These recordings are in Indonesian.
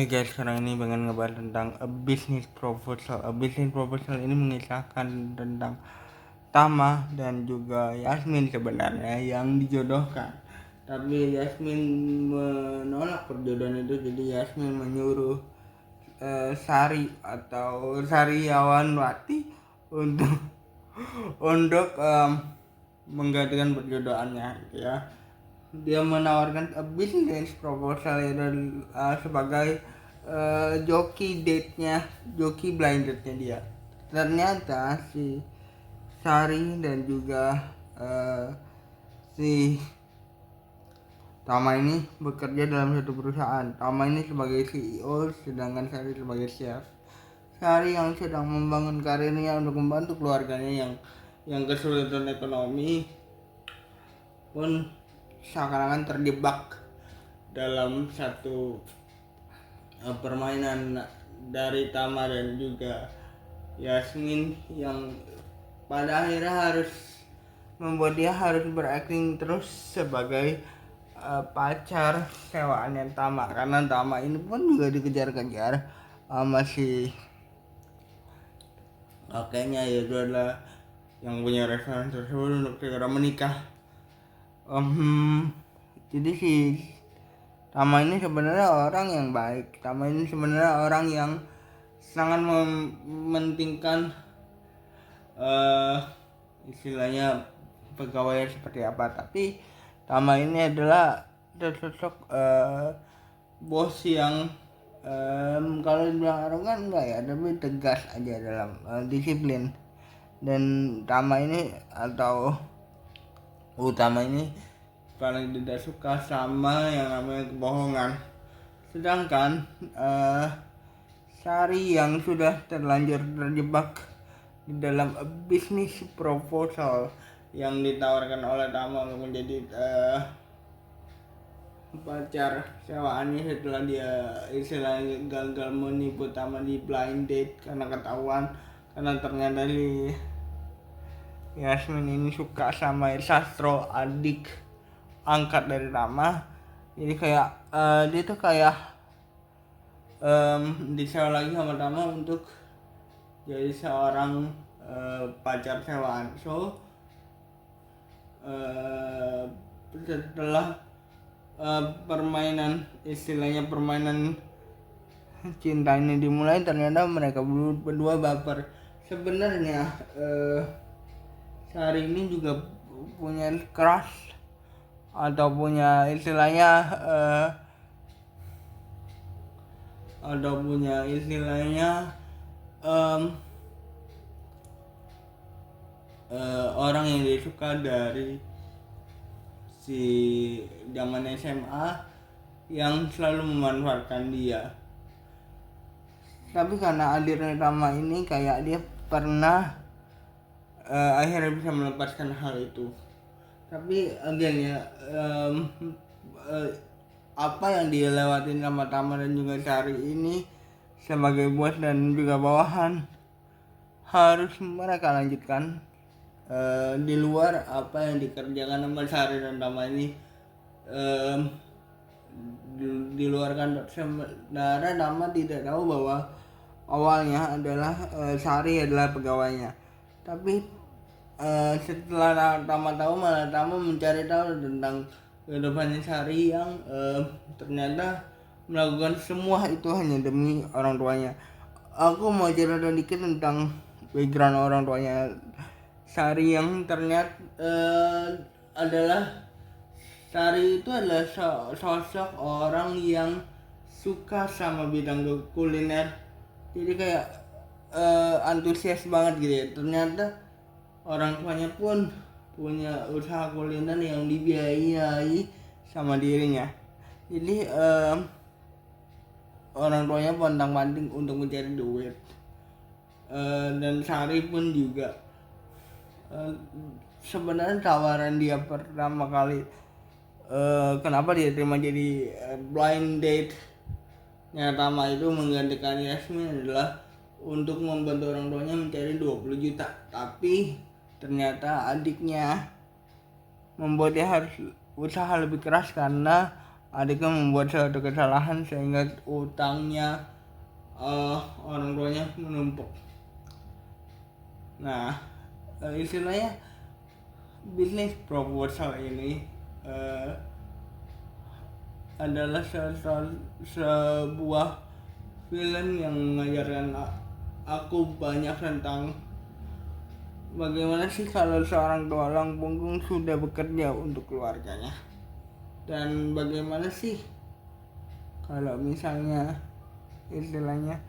Hai guys, sekarang ini pengen ngebahas tentang a business proposal. A business proposal ini mengisahkan tentang Tama dan juga Yasmin sebenarnya yang dijodohkan. Tapi Yasmin menolak perjodohan itu, jadi Yasmin menyuruh Sari atau Sariawanwati untuk menggantikan perjodohannya gitu ya. Dia menawarkan a business proposal itu sebagai joki blind date-nya dia. Ternyata si Sari dan juga si Tama ini bekerja dalam satu perusahaan. Tama ini sebagai CEO, sedangkan Sari sebagai chef. Sari yang sedang membangun karirnya untuk membantu keluarganya yang kesulitan ekonomi pun seakan-akan terjebak dalam satu permainan dari Tama dan juga Yasmin yang pada akhirnya harus membuat dia harus berakting terus sebagai pacar sewaannya Tama, karena Tama ini pun juga dikejar-kejar sama si kakeknya, yaitu adalah yang punya restoran tersebut untuk segera menikah. Jadi si Tama ini sebenarnya orang yang baik. Tama ini sebenarnya orang yang sangat mementingkan istilahnya pegawai seperti apa. Tapi Tama ini adalah sosok bos yang kalau dibilang arogan enggak ya, tapi tegas aja dalam disiplin. Dan Tama ini atau Utama ini paling tidak suka sama yang namanya kebohongan. Sedangkan Sari yang sudah terlanjur terjebak di dalam bisnis proposal yang ditawarkan oleh Tama untuk menjadi pacar sewaannya setelah dia istilahnya gagal menipu Tama di blind date karena ketahuan, karena ternyata di Yasmin ini suka sama Sastro, adik angkat dari Tama. Jadi kayak dia tuh kayak disewa lagi sama Tama untuk jadi seorang pacar sewaan. So setelah permainan cinta ini dimulai, ternyata mereka berdua baper. Sebenarnya Sari ini juga punya crush atau punya istilahnya orang yang dia suka dari si zaman SMA yang selalu memanfaatkan dia. Tapi karena hadirnya Tama ini kayak dia pernah akhirnya bisa melepaskan hal itu. Tapi again ya, apa yang dia lewatin sama Tama dan juga Sari ini sebagai bos dan juga bawahan harus mereka lanjutkan di luar apa yang dikerjakan sama Sari dan Tama ini. Di luar kantor sebenarnya Tama tidak tahu bahwa awalnya adalah Sari adalah pegawainya. Tapi setelah Tama tahu, malah Tama mencari tahu tentang kehidupannya Sari yang ternyata melakukan semua itu hanya demi orang tuanya. Aku mau cerita dikit tentang background orang tuanya Sari yang ternyata Sari itu adalah sosok orang yang suka sama bidang kuliner. Jadi kayak antusias banget gitu ya. Ternyata orang tuanya pun punya usaha kuliner yang dibiayai sama dirinya. Jadi orang tuanya pontang-panting untuk mencari duit. Dan Sari pun juga sebenarnya tawaran dia pertama kali kenapa dia terima jadi blind date Tama itu menggantikan Yasmin adalah untuk membantu orang tuanya mencari 20 juta. Tapi ternyata adiknya membuat dia harus usaha lebih keras karena adiknya membuat suatu kesalahan sehingga utangnya orang tuanya menumpuk. Nah, istilahnya bisnis proposal ini adalah sebuah film yang mengajarkan aku banyak tentang bagaimana sih kalau seorang tulang punggung sudah bekerja untuk keluarganya, dan bagaimana sih kalau misalnya istilahnya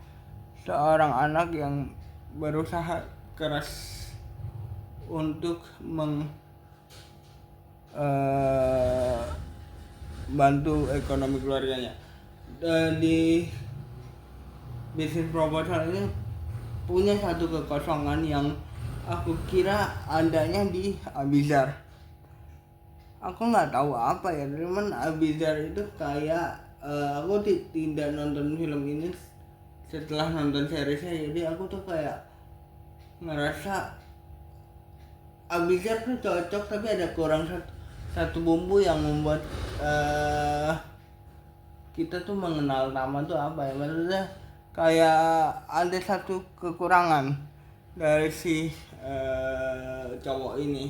seorang anak yang berusaha keras untuk bantu ekonomi keluarganya. Di bisnis proposal ini punya satu kekosongan yang aku kira adanya di Abizar. Aku nggak tahu apa ya, cuman Abizar itu kayak aku tidak nonton film ini setelah nonton seriesnya, jadi aku tuh kayak ngerasa Abizar tuh cocok tapi ada kurang satu bumbu yang membuat kita tuh mengenal nama tuh apa ya, maksudnya kayak ada satu kekurangan dari si cowok ini,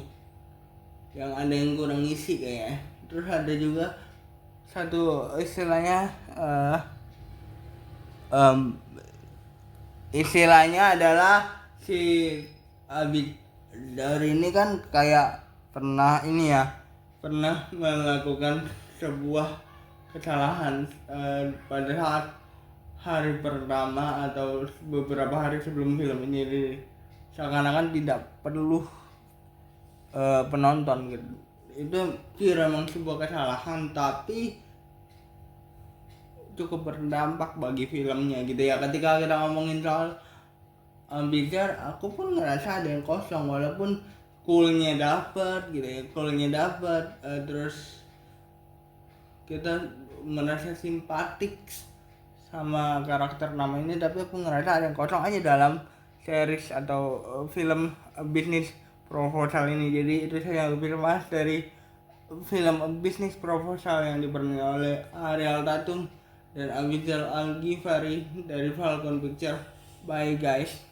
yang ada yang kurang isi kayaknya. Terus ada juga satu istilahnya istilahnya adalah si Abi dari ini kan kayak pernah melakukan sebuah kesalahan pada saat hari pertama atau beberapa hari sebelum film ini rilis. Seakan-akan tidak perlu penonton gitu. Itu kira memang sebuah kesalahan, tapi cukup berdampak bagi filmnya gitu ya. Ketika kita ngomongin soal Bizar, aku pun ngerasa ada yang kosong, walaupun coolnya dapet gitu ya, terus kita merasa simpatik sama karakter nama ini, tapi aku ngerasa ada yang kosong aja dalam series atau film bisnis proposal ini. Jadi itu saya lebih bahas dari film bisnis proposal yang diperankan oleh Ariel Tatum dan Abizar Al Ghifari dari Falcon Pictures. Bye guys.